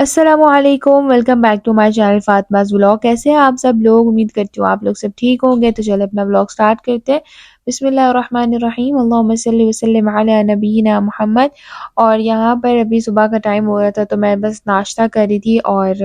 अस्सलामुअलैकुम, welcome back to my channel Fatima's vlog. कैसे हैं आप सब लोग? उम्मीद करती हूँ आप लोग सब ठीक होंगे। तो चलो अपना व्लॉग स्टार्ट करते हैं। बिस्मिल्लाहिर्रहमानिर्रहीम, अल्लाहुम्मा सल्लि वसल्लिम अला नबीना मुहम्मद। और यहाँ पर अभी सुबह का टाइम हो रहा था तो मैं बस नाश्ता कर रही थी और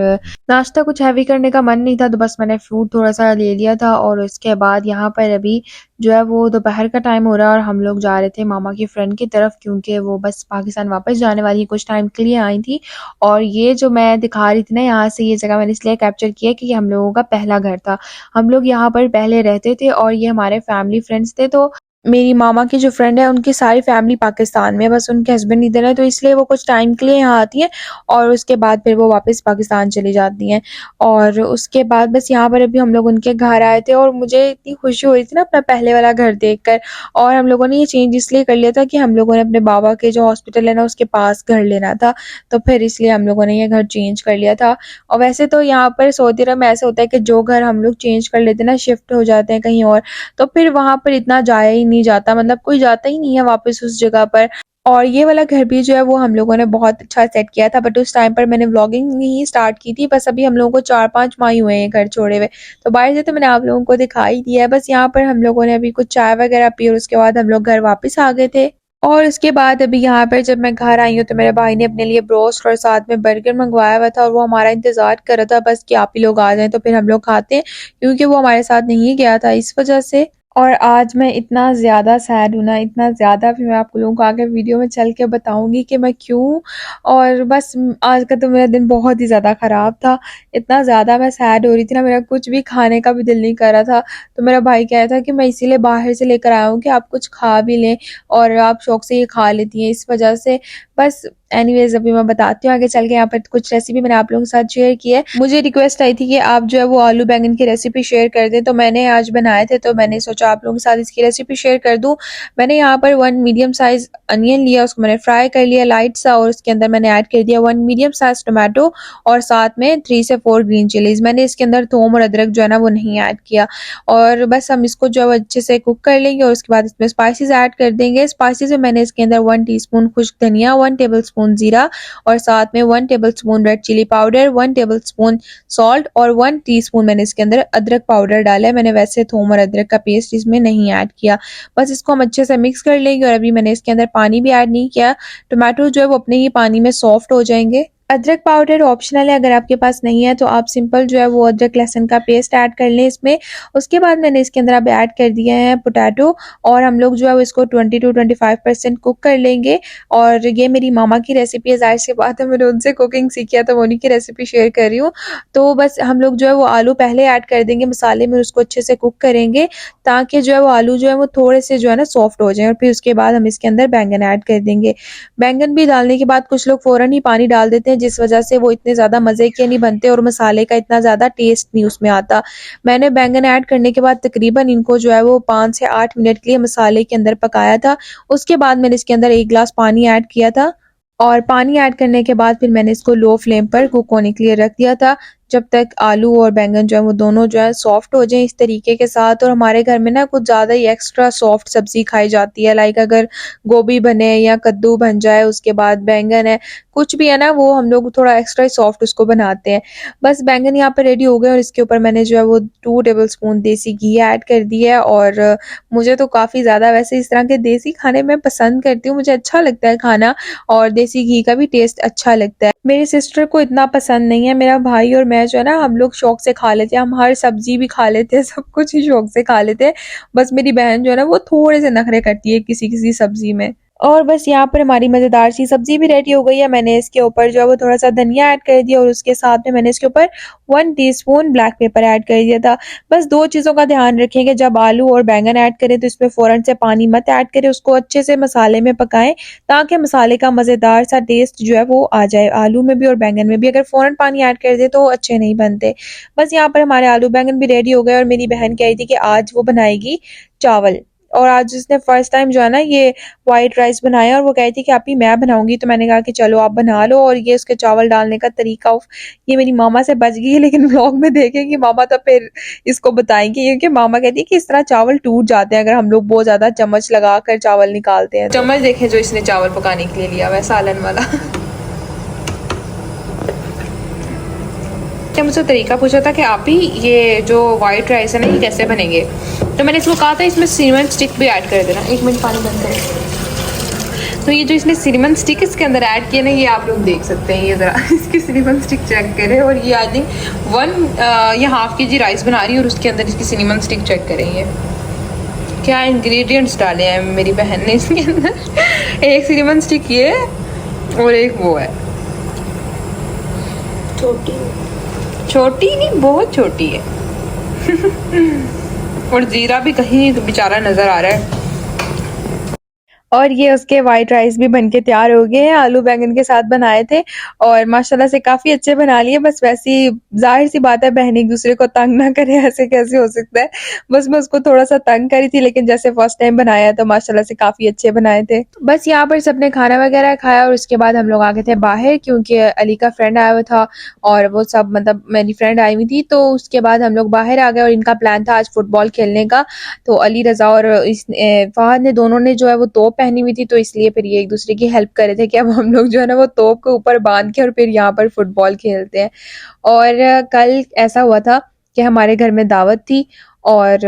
नाश्ता कुछ हैवी करने का मन नहीं था तो बस मैंने फ्रूट थोड़ा सा ले लिया था। और उसके बाद यहाँ पर अभी जो है वो दोपहर का टाइम हो रहा है और हम लोग जा रहे थे मामा की फ्रेंड की तरफ, क्योंकि वो बस पाकिस्तान वापस जाने वाली कुछ टाइम के लिए आई थी। और ये जो मैं दिखा रही थी ना, यहाँ से ये जगह मैंने इसलिए कैप्चर किया कि ये हम लोगों का पहला घर था। हम लोग यहाँ पर पहले रहते थे और ये हमारे फैमिली फ्रेंड्स थे। तो मेरी मामा की जो फ्रेंड है उनकी सारी फैमिली पाकिस्तान में है, बस उनके हस्बैंड इधर है तो इसलिए वो कुछ टाइम के लिए यहाँ आती हैं और उसके बाद फिर वो वापस पाकिस्तान चली जाती हैं। और उसके बाद बस यहाँ पर अभी हम लोग उनके घर आए थे और मुझे इतनी खुशी हो रही थी ना अपना पहले वाला घर देखकर। और हम लोगों ने ये चेंज इसलिए कर लिया था कि हम लोगों ने अपने बाबा के जो हॉस्पिटल है ना उसके पास घर लेना था, तो फिर इसलिए हम लोगों ने ये घर चेंज कर लिया था। और वैसे तो यहाँ पर सऊदी अरब में ऐसा होता है कि जो घर हम लोग चेंज कर लेते हैं ना, शिफ्ट हो जाते हैं कहीं और, तो फिर वहाँ पर इतना जाया ही नहीं जाता, मतलब कोई जाता ही नहीं है वापस उस जगह पर। और ये वाला घर भी जो है वो हम लोगों ने बहुत अच्छा सेट किया था, बट उस टाइम पर मैंने व्लॉगिंग नहीं स्टार्ट की थी। बस अभी हम लोगों को 4-5 माह ही हुए हैं घर छोड़े हुए, तो बाहर से तो मैंने आप लोगों को दिखाई दिया है। बस यहाँ पर हम लोगों ने अभी कुछ चाय वगैरह पी और उसके बाद हम लोग घर वापस आ गए थे। और उसके बाद अभी यहाँ पर जब मैं घर आई हूँ तो मेरे भाई ने अपने लिए ब्रोस्ट और साथ में बर्गर मंगवाया हुआ था और वो हमारा इंतजार कर रहा था बस कि आप ही लोग आ जाएं तो फिर हम लोग खाते हैं, क्योंकि वो हमारे साथ नहीं गया था इस वजह से। और आज मैं इतना ज़्यादा सैड हूँ ना, इतना ज़्यादा, फिर मैं आप लोगों को आगे वीडियो में चल के बताऊंगी कि मैं क्यों। और बस आज का तो मेरा दिन बहुत ही ज़्यादा ख़राब था। इतना ज़्यादा मैं सैड हो रही थी ना, मेरा कुछ भी खाने का भी दिल नहीं कर रहा था। तो मेरा भाई कह रहा था कि मैं इसीलिए बाहर से लेकर आया हूँ कि आप कुछ खा भी लें और आप शौक से ये खा लेती हैं, इस वजह से। बस एनीवेज अभी मैं बताती हूँ आगे चल के। यहाँ पर कुछ रेसिपी मैंने आप लोगों के साथ शेयर की है। मुझे रिक्वेस्ट आई थी कि आप जो है वो आलू बैंगन की रेसिपी शेयर कर दें, तो मैंने आज बनाए थे तो मैंने सोचा आप लोगों के साथ इसकी रेसिपी शेयर कर दूं। मैंने यहाँ पर 1 मीडियम साइज अनियन लिया, उसको मैंने फ्राई कर लिया लाइट सा, और उसके अंदर मैंने ऐड कर दिया 1 मीडियम साइज टोमेटो और साथ में 3 से 4 ग्रीन चिलीज। मैंने इसके अंदर थोम और अदरक जो है ना वो नहीं ऐड किया। और बस हम इसको जो है अच्छे से कुक कर लेंगे और उसके बाद इसमें स्पाइसेस ऐड कर देंगे। स्पाइसेस में मैंने इसके अंदर 1 टीस्पून खुश्क धनिया, 1 टेबलस्पून जीरा और साथ में 1 tablespoon red chilli powder, 1 tablespoon salt और 1 टीस्पून मैंने इसके अंदर अदरक पाउडर डाला है। मैंने वैसे थोम और अदरक का पेस्ट इसमें नहीं ऐड किया। बस इसको हम अच्छे से मिक्स कर लेंगे और अभी मैंने इसके अंदर पानी भी ऐड नहीं किया। टोमेटो जो है वो अपने ही पानी में सॉफ्ट हो जाएंगे। अदरक पाउडर ऑप्शनल है, अगर आपके पास नहीं है तो आप सिंपल जो है वो अदरक लहसुन का पेस्ट ऐड कर लें इसमें। उसके बाद मैंने इसके अंदर अब ऐड कर दिए हैं पोटैटो और हम लोग जो है इसको 20 to 25% कुक कर लेंगे। और ये मेरी मामा की रेसिपी है, जाहिर सी बात है मैंने उनसे कुकिंग सीखी है तो मैं उन्हीं की रेसिपी शेयर कर रही हूँ। तो बस हम लोग जो है वो आलू पहले ऐड कर देंगे मसाले में, उसको अच्छे से कुक करेंगे ताकि जो है वो आलू जो है वो थोड़े से जो है ना सॉफ्ट हो जाए। और फिर उसके बाद हम इसके अंदर बैंगन ऐड कर देंगे। बैंगन भी डालने के बाद कुछ लोग फौरन ही पानी डाल देते हैं, जिस वजह से वो इतने ज़्यादा मज़े के नहीं बनते और मसाले का इतना ज़्यादा टेस्ट नहीं उसमें आता। मैंने बैंगन ऐड करने के बाद तकरीबन इनको जो है वो 5 से 8 मिनट के लिए मसाले के अंदर पकाया था। उसके बाद मैंने इसके अंदर 1 गिलास पानी ऐड किया था और पानी ऐड करने के बाद फिर मैंने इसको लो फ्लेम पर कुक होने के लिए रख दिया था, जब तक आलू और बैंगन जो है वो दोनों जो है सॉफ्ट हो जाएं इस तरीके के साथ। और हमारे घर में ना कुछ ज़्यादा ही एक्स्ट्रा सॉफ्ट सब्जी खाई जाती है, लाइक अगर गोभी बने या कद्दू बन जाए, उसके बाद बैंगन है, कुछ भी है ना, वो हम लोग थोड़ा एक्स्ट्रा ही सॉफ्ट उसको बनाते हैं। बस बैंगन यहाँ पर रेडी हो गए और इसके ऊपर मैंने जो है वो 2 टेबलस्पून देसी घी ऐड कर दिया है। और मुझे तो काफ़ी ज़्यादा वैसे इस तरह के देसी खाने मैं पसंद करती हूँ, मुझे अच्छा लगता है खाना और देसी घी का भी टेस्ट अच्छा लगता है। मेरी सिस्टर को इतना पसंद नहीं है, मेरा भाई और मैं जो है ना हम लोग शौक से खा लेते हैं, हम हर सब्जी भी खा लेते हैं, सब कुछ ही शौक से खा लेते हैं। बस मेरी बहन जो है ना वो थोड़े से नखरे करती है किसी किसी सब्जी में। और बस यहाँ पर हमारी मज़ेदार सी सब्जी भी रेडी हो गई है। मैंने इसके ऊपर जो है वो थोड़ा सा धनिया ऐड कर दिया और उसके साथ में मैंने इसके ऊपर 1 टीस्पून ब्लैक पेपर ऐड कर दिया था। बस 2 चीज़ों का ध्यान रखें कि जब आलू और बैंगन ऐड करें तो इसमें फ़ौरन से पानी मत ऐड करें, उसको अच्छे से मसाले में पकाएं ताकि मसाले का मज़ेदार सा टेस्ट जो है वो आ जाए आलू में भी और बैंगन में भी। अगर फ़ौरन पानी ऐड कर दे तो अच्छे नहीं बनते। बस यहाँ पर हमारे आलू बैंगन भी रेडी हो गए और मेरी बहन कह रही थी कि आज वो बनाएगी चावल। और आज उसने फर्स्ट टाइम जो है ना ये व्हाइट राइस बनाया और वो कह रही थी कि आप ही मैं बनाऊंगी, तो मैंने कहा कि चलो आप बना लो। और ये उसके चावल डालने का तरीका ये मेरी मामा से बच गई है, लेकिन व्लॉग में देखेंगी मामा तो फिर इसको बताएंगी, क्योंकि मामा कहती है कि इस तरह चावल टूट जाते हैं अगर हम लोग बहुत ज्यादा चम्मच लगा कर चावल निकालते हैं। चम्मच देखें जो इसने चावल पकाने के लिए लिया हुआ है सालन वाला। ने मुझसे तरीका पूछा था कि आप ही ये जो वाइट राइस है ना ये कैसे बनेंगे, तो मैंने इसको कहा था इसमें सिनेमन स्टिक भी ऐड कर देना। 1 मिनट पानी बंद करें। तो ये जो इसने सिनेमन स्टिक इसके अंदर ऐड किया ना, ये आप लोग देख सकते हैं, ये ज़रा इसकी सिनेमन स्टिक चेक करें। और ये आई थिंक ये हाफ़ kg राइस बना रही है और उसके अंदर इसकी सिनेमन स्टिक चेक करेंगे क्या इंग्रेडिएंट्स डाले हैं मेरी बहन ने इसके अंदर। एक सिनेमन स्टिक ये और एक वो है छोटी नहीं, बहुत छोटी है। और जीरा भी कहीं बेचारा नजर आ रहा है। और ये उसके वाइट राइस भी बनके तैयार हो गए हैं, आलू बैंगन के साथ बनाए थे और माशाल्लाह से काफ़ी अच्छे बना लिए। बस वैसी जाहिर सी बात है बहन एक दूसरे को तंग ना करे, ऐसे कैसे हो सकता है। बस मैं उसको थोड़ा सा तंग करी थी, लेकिन जैसे फर्स्ट टाइम बनाया तो माशाल्लाह से काफ़ी अच्छे बनाए थे। बस यहाँ पर सबने खाना वगैरह खाया और उसके बाद हम लोग आ गए थे बाहर, क्योंकि अली का फ्रेंड आया हुआ था और वो सब मतलब मेरी फ्रेंड आई हुई थी। तो उसके बाद हम लोग बाहर आ गए और इनका प्लान था आज फुटबॉल खेलने का। तो अली रज़ा और फहद ने दोनों ने जो है वो तोप पहनी हुई थी, तो इसलिए फिर ये एक दूसरे की हेल्प कर रहे थे कि अब हम लोग जो है ना वो तोप के ऊपर बांध के और फिर यहाँ पर फुटबॉल खेलते हैं। और कल ऐसा हुआ था कि हमारे घर में दावत थी और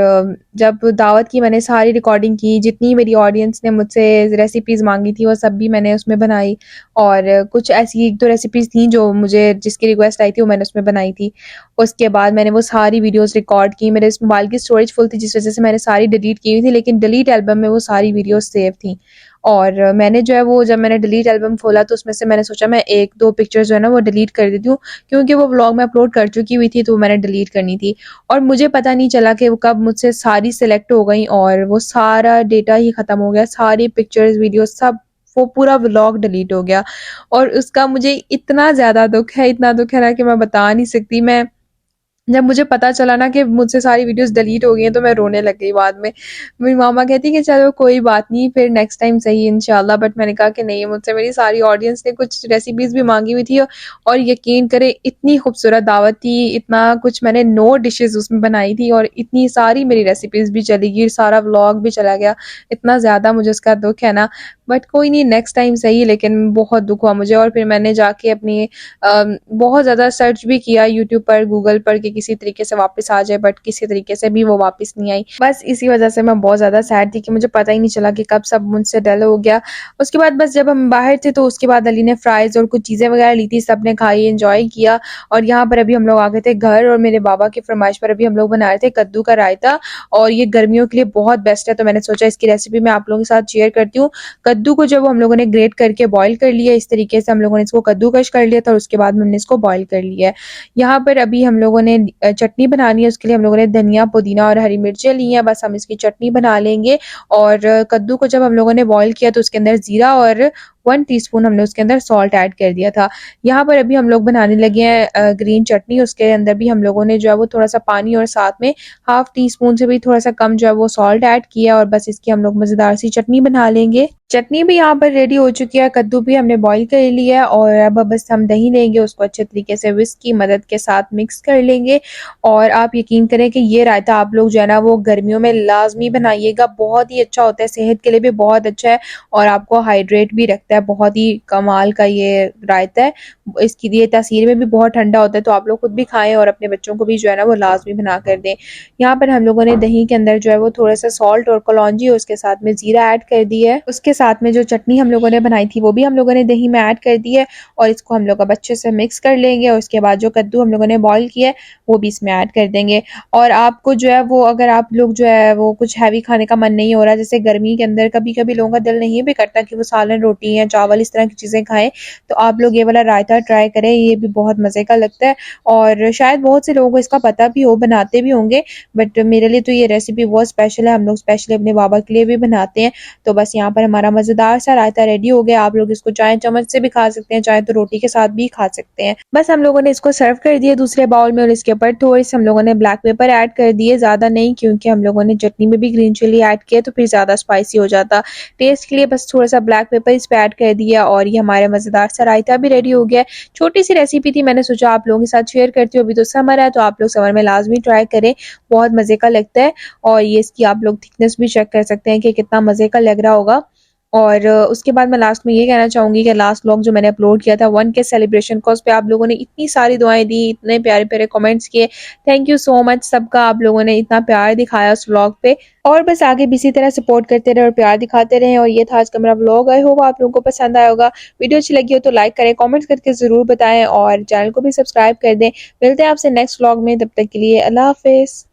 जब दावत की मैंने सारी रिकॉर्डिंग की, जितनी मेरी ऑडियंस ने मुझसे रेसिपीज़ मांगी थी वो सब भी मैंने उसमें बनाई। और कुछ ऐसी 1-2 रेसिपीज़ थी जो मुझे जिसकी रिक्वेस्ट आई थी वो मैंने उसमें बनाई थी। उसके बाद मैंने वो सारी वीडियोस रिकॉर्ड की। मेरे इस मोबाइल की स्टोरेज फुल थी जिस वजह से मैंने सारी डिलीट की हुई थी, लेकिन डिलीट एल्बम में वो सारी वीडियोस सेव थी। और मैंने जो है वो जब मैंने डिलीट एल्बम खोला तो उसमें से मैंने सोचा मैं 1-2 पिक्चर्स जो है ना वो डिलीट कर देती हूँ, क्योंकि वो व्लॉग में अपलोड कर चुकी हुई थी तो वो मैंने डिलीट करनी थी। और मुझे पता नहीं चला कि वो कब मुझसे सारी सिलेक्ट हो गई और वो सारा डेटा ही ख़त्म हो गया, सारी पिक्चर्स वीडियोस सब, वो पूरा व्लॉग डिलीट हो गया। और उसका मुझे इतना ज़्यादा दुख है, इतना दुख है ना कि मैं बता नहीं सकती। मैं जब मुझे पता चला ना कि मुझसे सारी वीडियोस डिलीट हो गई हैं तो मैं रोने लग गई बाद में। मेरी मामा कहती कि चलो कोई बात नहीं, फिर नेक्स्ट टाइम सही इंशाल्लाह। बट मैंने कहा कि नहीं, मुझसे मेरी सारी ऑडियंस ने कुछ रेसिपीज़ भी मांगी हुई थी और यकीन करें इतनी खूबसूरत दावत थी, इतना कुछ मैंने 9 डिशेज़ उसमें बनाई थी और इतनी सारी मेरी रेसिपीज़ भी चली गई, सारा व्लॉग भी चला गया। इतना ज़्यादा मुझे उसका दुख है ना, बट कोई नहीं, नेक्स्ट टाइम सही। लेकिन बहुत दुख हुआ मुझे और फिर मैंने जाके अपनी बहुत ज़्यादा सर्च भी किया यूट्यूब पर, गूगल पर कि किसी तरीके से वापस आ जाए, बट किसी तरीके से भी वो वापस नहीं आई। बस इसी वजह से मैं बहुत ज़्यादा सैड थी कि मुझे पता ही नहीं चला कि कब सब मुझसे डल हो गया। उसके बाद बस जब हम बाहर थे तो उसके बाद अली ने फ्राइज़ और कुछ चीज़ें वगैरह ली थी, सब ने खाई, एंजॉय किया। और यहाँ पर अभी हम लोग आ गए थे घर और मेरे बाबा की फरमाइश पर अभी हम लोग बना रहे थे कद्दू का रायता। और ये गर्मियों के लिए बहुत बेस्ट है, तो मैंने सोचा इसकी रेसिपी मैं आप लोगों के साथ शेयर करती हूँ। कद्दू को जब हम लोगों ने ग्रेट करके बॉईल कर लिया, इस तरीके से हम लोगों ने इसको कद्दूकश कर लिया था और उसके बाद हमने इसको बॉईल कर लिया है। यहाँ पर अभी हम लोगों ने चटनी बनानी है, उसके लिए हम लोगों ने धनिया, पुदीना और हरी मिर्चें ली हैं। बस हम इसकी चटनी बना लेंगे। और कद्दू को जब हम लोगों ने बॉईल किया तो उसके अंदर ज़ीरा और 1 टीस्पून हमने उसके अंदर सॉल्ट ऐड कर दिया था। यहाँ पर अभी हम लोग बनाने लगे हैं ग्रीन चटनी। उसके अंदर भी हम लोगों ने जो है वो थोड़ा सा पानी और साथ में हाफ टी स्पून से भी थोड़ा सा कम जो है वो सॉल्ट ऐड किया और बस इसकी हम लोग मज़ेदार सी चटनी बना लेंगे। चटनी भी यहाँ पर रेडी हो चुकी है, कद्दू भी हमने बॉईल कर लिया है और अब बस हम दही लेंगे, उसको अच्छे तरीके से विस्क की मदद के साथ मिक्स कर लेंगे। और आप यकीन करें कि ये रायता आप लोग जो है ना वो गर्मियों में लाजमी बनाइएगा, बहुत ही अच्छा होता है, सेहत के लिए भी बहुत अच्छा है और आपको हाइड्रेट भी रखता है। बहुत ही कमाल का ये रायता है, इसकी ये तासीर में भी बहुत ठंडा होता है, तो आप लोग खुद भी खाएं और अपने बच्चों को भी जो है ना वो लाजमी बना कर दें। यहाँ पर हम लोगों ने दही के अंदर जो है वो थोड़ा सा सॉल्ट और कलौंजी और उसके साथ में जीरा ऐड कर दी है। उसके साथ में जो चटनी हम लोगों ने बनाई थी वो भी हम लोगों ने दही में ऐड कर दी है और इसको हम लोग अब अच्छे से मिक्स कर लेंगे। और उसके बाद जो कद्दू हम लोगों ने बॉईल किया है वो भी इसमें ऐड कर देंगे। और आपको जो है वो अगर आप लोग जो है वो कुछ हैवी खाने का मन नहीं हो रहा, जैसे गर्मी के अंदर कभी कभी लोगों का दिल नहीं भी करता कि वो सालन, रोटी या चावल इस तरह की चीज़ें खाएं, तो आप लोग ये वाला रायता ट्राई करें, ये भी बहुत मज़े का लगता है। और शायद बहुत से लोगों को इसका पता भी हो, बनाते भी होंगे, बट मेरे लिए तो ये रेसिपी बहुत स्पेशल है। हम लोग स्पेशली अपने बाबा के लिए भी बनाते हैं। तो बस यहाँ पर हमारा मज़ेदार सा रायता रेडी हो गया। आप लोग इसको चाहे चम्मच से भी खा सकते हैं, चाहे तो रोटी के साथ भी खा सकते हैं। बस हम लोगों ने इसको सर्व कर दिया दूसरे बाउल में और इसके ऊपर थोड़ी सी हम लोगों ने ब्लैक पेपर ऐड कर दिए, ज़्यादा नहीं, क्योंकि हम लोगों ने चटनी में भी ग्रीन चिली ऐड किया तो फिर ज़्यादा स्पाइसी हो जाता। टेस्ट के लिए बस थोड़ा सा ब्लैक पेपर इस पर ऐड कर दिया और ये हमारा मज़ेदार सा रायता भी रेडी हो गया। छोटी सी रेसिपी थी, मैंने सोचा आप लोगों के साथ शेयर करती हूँ। अभी तो समर है तो आप लोग समर में लाजमी ट्राई करें, बहुत मज़े का लगता है। और ये इसकी आप लोग थिकनेस भी चेक कर सकते हैं कि कितना मज़े का लग रहा होगा। और उसके बाद मैं लास्ट में ये कहना चाहूँगी कि लास्ट व्लॉग जो मैंने अपलोड किया था 1K सेलिब्रेशन का, उस पे आप लोगों ने इतनी सारी दुआएं दी, इतने प्यारे-प्यारे कमेंट्स किए। थैंक यू सो मच सबका, आप लोगों ने इतना प्यार दिखाया उस व्लॉग पे। और बस आगे भी इसी तरह सपोर्ट करते रहे और प्यार दिखाते रहें। और ये था आज का मेरा व्लॉग, आई होप आप लोगों को पसंद आया होगा। वीडियो अच्छी लगी हो तो लाइक करें, कमेंट्स करके ज़रूर बताएं और चैनल को भी सब्सक्राइब कर दें। मिलते हैं आपसे नेक्स्ट व्लॉग में, तब तक के लिए अल्लाह हाफ़िज़।